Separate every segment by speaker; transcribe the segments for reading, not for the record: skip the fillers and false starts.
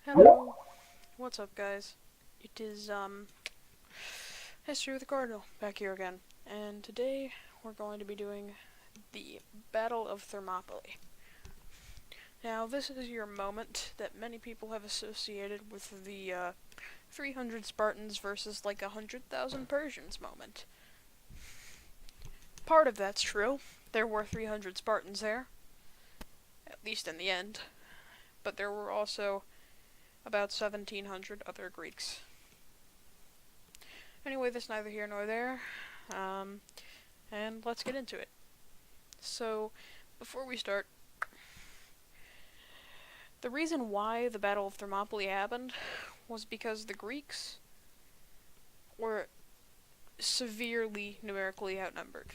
Speaker 1: Hello, what's up guys? It is, History with the Cardinal, back here again. And today, we're going to be doing the Battle of Thermopylae. Now, this is your moment that many people have associated with the, 300 Spartans versus like 100,000 Persians moment. Part of that's true. There were 300 Spartans there, at least in the end. But there were also about 1,700 other Greeks. Anyway, that's neither here nor there, and let's get into it. So, before we start, the reason why the Battle of Thermopylae happened was because the Greeks were severely numerically outnumbered.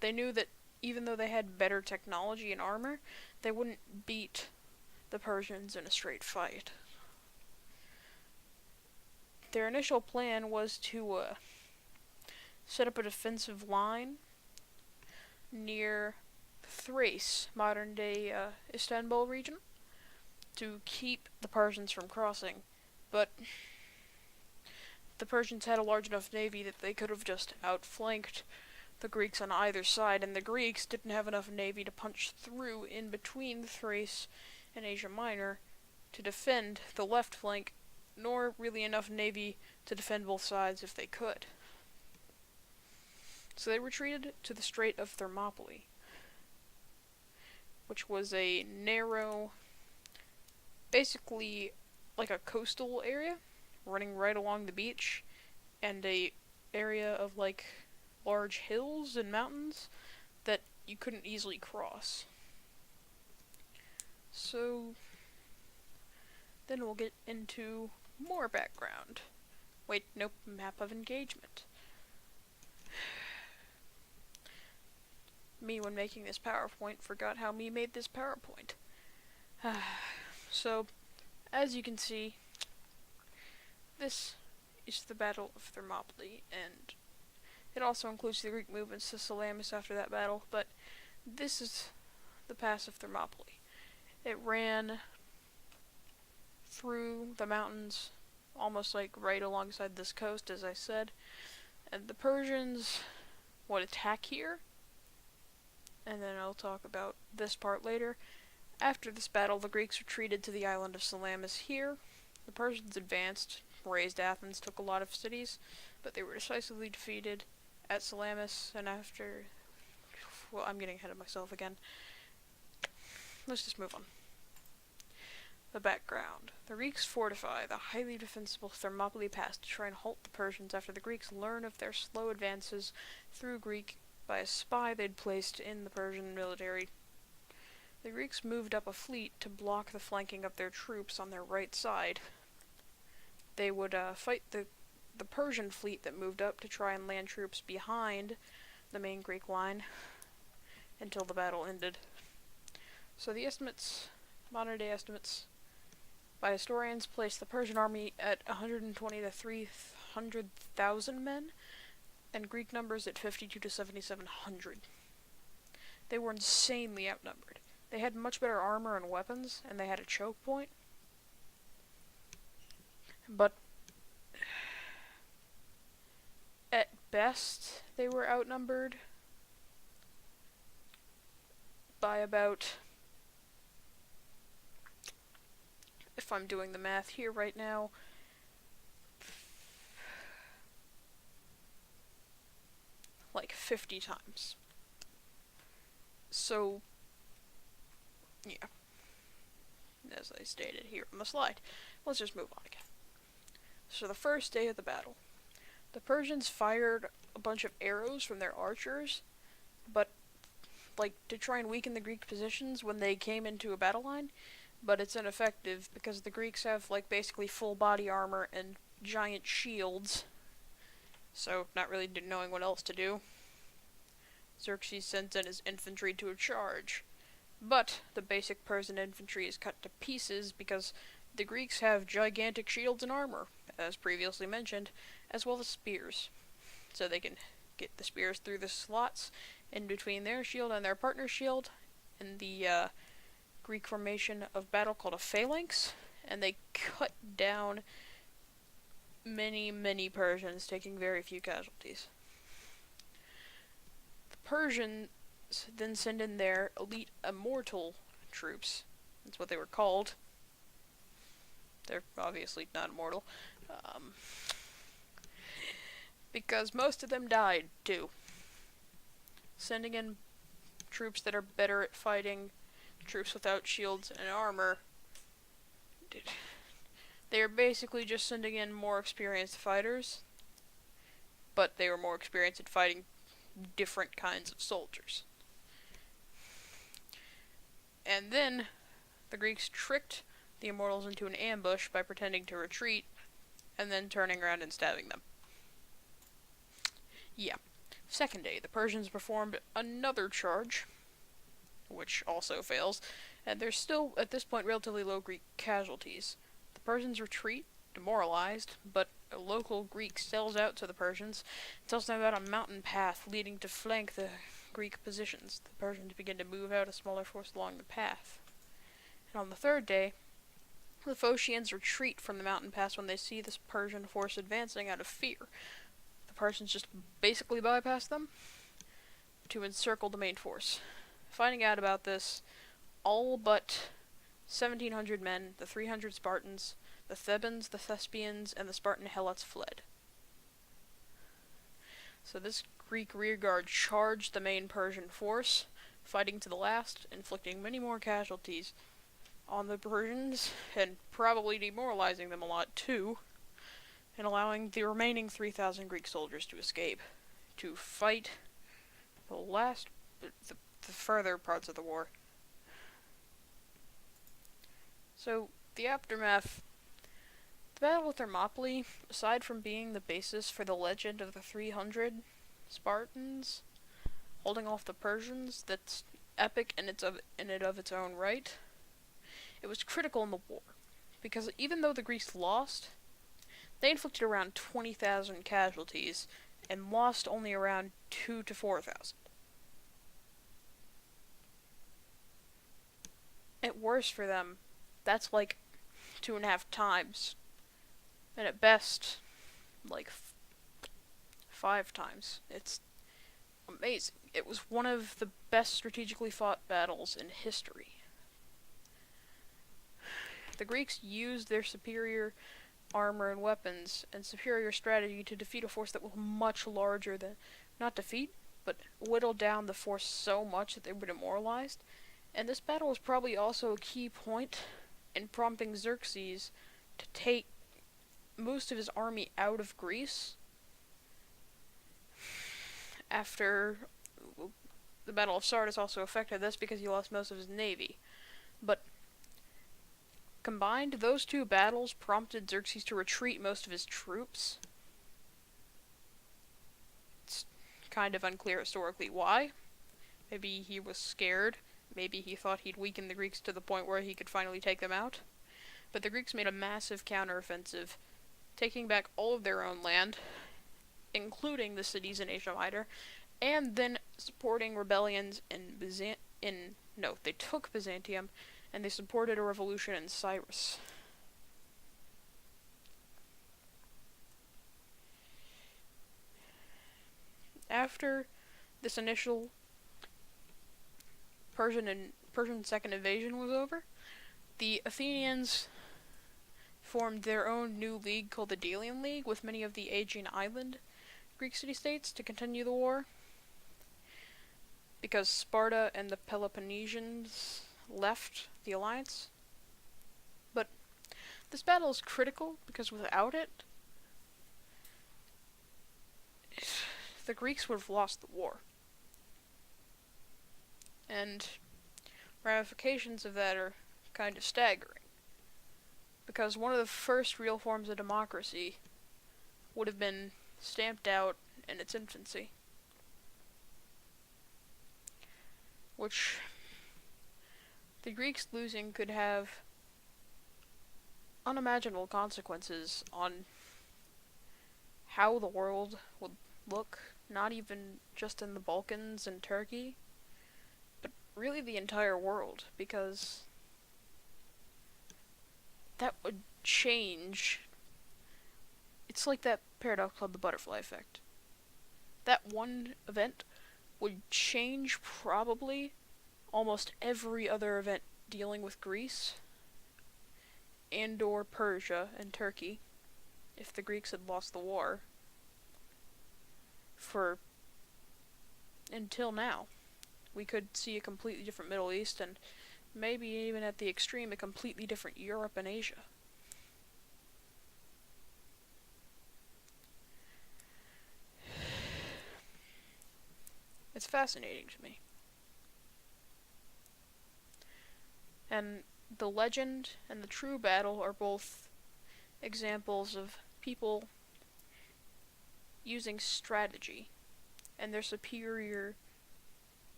Speaker 1: They knew that even though they had better technology and armor, they wouldn't beat the Persians in a straight fight. Their initial plan was to set up a defensive line near Thrace, modern-day Istanbul region, to keep the Persians from crossing. But the Persians had a large enough navy that they could have just outflanked the Greeks on either side, and the Greeks didn't have enough navy to punch through in between Thrace and Asia Minor to defend the left flank, nor really enough navy to defend both sides if they could. So they retreated to the Strait of Thermopylae, which was a narrow, basically like a coastal area, running right along the beach, and a area of like large hills and mountains that you couldn't easily cross. So then we'll get into more background. Wait, nope, map of engagement. Me, when making this PowerPoint, forgot how me made this PowerPoint. So, as you can see, this is the Battle of Thermopylae, and it also includes the Greek movements to Salamis after that battle, but this is the Pass of Thermopylae. It ran through the mountains, almost like right alongside this coast, as I said, and the Persians would attack here, and then I'll talk about this part later. After this battle, the Greeks retreated to the island of Salamis here. The Persians advanced, razed Athens, took a lot of cities, but they were decisively defeated at Salamis, and after... Well, I'm getting ahead of myself again. Let's just move on. The background. The Greeks fortify the highly defensible Thermopylae Pass to try and halt the Persians after the Greeks learn of their slow advances through Greek by a spy they'd placed in the Persian military. The Greeks moved up a fleet to block the flanking of their troops on their right side. They would fight the Persian fleet that moved up to try and land troops behind the main Greek line until the battle ended. So the estimates, modern day estimates, by historians place the Persian army at 120 to 300,000 men, and Greek numbers at 52 to 7,700. They were insanely outnumbered. They had much better armor and weapons, and they had a choke point. But at best, they were outnumbered by about, if I'm doing the math here right now, like 50 times. So, yeah. As I stated here on the slide. Let's just move on again. So the first day of the battle, the Persians fired a bunch of arrows from their archers, but like to try and weaken the Greek positions when they came into a battle line, but it's ineffective because the Greeks have like basically full body armor and giant shields, so not really knowing what else to do, Xerxes sends in his infantry to a charge. But the basic Persian infantry is cut to pieces because the Greeks have gigantic shields and armor, as previously mentioned, as well as spears. So they can get the spears through the slots in between their shield and their partner's shield in the Greek formation of battle called a phalanx, and they cut down many, many Persians, taking very few casualties. The Persians then send in their elite immortal troops. That's what they were called. They're obviously not immortal. Because most of them died, too. Sending in troops that are better at fighting troops without shields and armor. They are basically just sending in more experienced fighters, but they were more experienced at fighting different kinds of soldiers. And then the Greeks tricked the immortals into an ambush by pretending to retreat, and then turning around and stabbing them. Yeah. Second day, the Persians performed another charge, which also fails, and there's still, at this point, relatively low Greek casualties. The Persians retreat, demoralized, but a local Greek sells out to the Persians, tells them about a mountain path leading to flank the Greek positions. The Persians begin to move out a smaller force along the path. And on the third day, the Phocians retreat from the mountain pass when they see this Persian force advancing out of fear. The Persians just basically bypass them to encircle the main force. Finding out about this, all but 1,700 men, the 300 Spartans, the Thebans, the Thespians, and the Spartan Helots fled. So this Greek rearguard charged the main Persian force, fighting to the last, inflicting many more casualties on the Persians, and probably demoralizing them a lot too, and allowing the remaining 3,000 Greek soldiers to escape, to fight the further parts of the war. So, the aftermath. The Battle of Thermopylae, aside from being the basis for the legend of the 300 Spartans holding off the Persians, that's epic in its own right, it was critical in the war, because even though the Greeks lost, they inflicted around 20,000 casualties, and lost only around 2,000 to 4,000. At worst for them, that's like 2.5 times. And at best, like 5 times. It's amazing. It was one of the best strategically fought battles in history. The Greeks used their superior armor and weapons and superior strategy to defeat a force that was much larger than, not defeat, but whittle down the force so much that they were demoralized. And this battle was probably also a key point in prompting Xerxes to take most of his army out of Greece after the Battle of Sardis also affected this because he lost most of his navy. But combined, those two battles prompted Xerxes to retreat most of his troops. It's kind of unclear historically why. Maybe he was scared. Maybe he thought he'd weaken the Greeks to the point where he could finally take them out. But the Greeks made a massive counteroffensive, taking back all of their own land, including the cities in Asia Minor, and then supporting rebellions they took Byzantium, and they supported a revolution in Cyrus. After this initial Persian second invasion was over, the Athenians formed their own new league called the Delian League with many of the Aegean island Greek city-states to continue the war, because Sparta and the Peloponnesians left the alliance. But this battle is critical because without it, the Greeks would have lost the war. And ramifications of that are kind of staggering, because one of the first real forms of democracy would have been stamped out in its infancy, which the Greeks losing could have unimaginable consequences on how the world would look, not even just in the Balkans and Turkey, but really the entire world, because that would change. It's like that paradox called the butterfly effect. That one event would change probably almost every other event dealing with Greece and or Persia and Turkey if the Greeks had lost the war for until now. We could see a completely different Middle East and maybe even at the extreme a completely different Europe and Asia. It's fascinating to me. And the legend and the true battle are both examples of people using strategy and their superior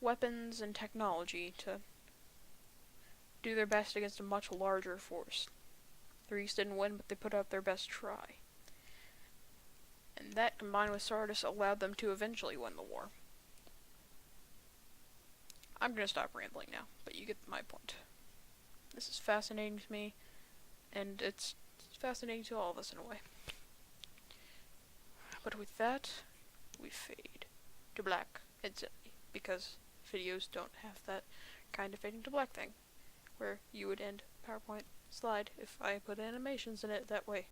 Speaker 1: weapons and technology to do their best against a much larger force. The Greeks didn't win, but they put out their best try. And that, combined with Sardis, allowed them to eventually win the war. I'm gonna stop rambling now, but you get my point. This is fascinating to me, and it's fascinating to all of us in a way. But with that, we fade to black instantly, because videos don't have that kind of fading to black thing, where you would end PowerPoint slide if I put animations in it that way.